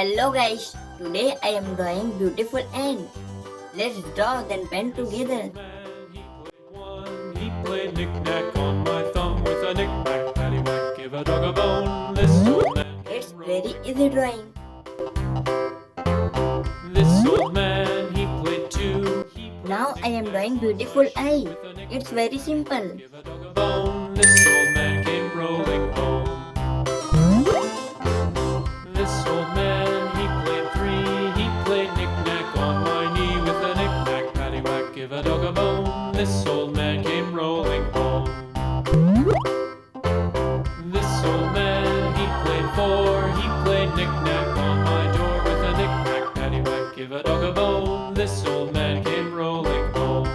Hello guys, today I am drawing beautiful ant. Let's draw then pen together. He played knick-knack on my thumb with a knick-knack, paddywhack, give a dog a bone. This old man came It's very easy drawing. This old man, he played too. He Now I am drawing beautiful eye. It's very simple. give a dog a bone. This old man came rolling home. This old man, he played three. He played knick-knack on my knee with a knick-knack, paddywhack, give a dog a bone. This old man came rolling home. This old man, he played four. He played knick-knack on my door with a knick-knack, paddywhack, give a dog a bone. This old man came rolling home.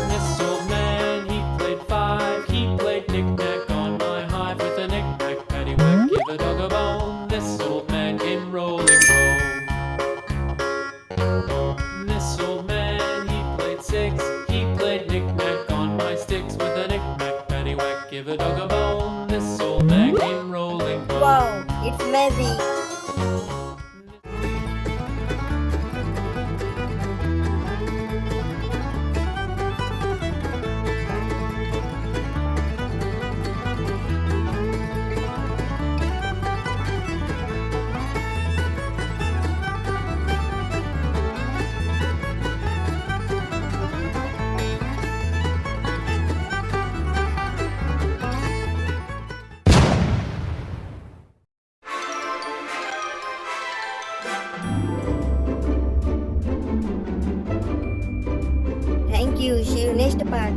This old man, he played five. He played knick-knack on my hive with a knick-knack, paddywhack, give a dog a bone. This old man came rolling home. This old man, he played six. He played knick-knack on my sticks with a knick-knack, paddywhack, give a dog a bone. This old man came rolling home. Wow, it's magic. Thank you. See you next part.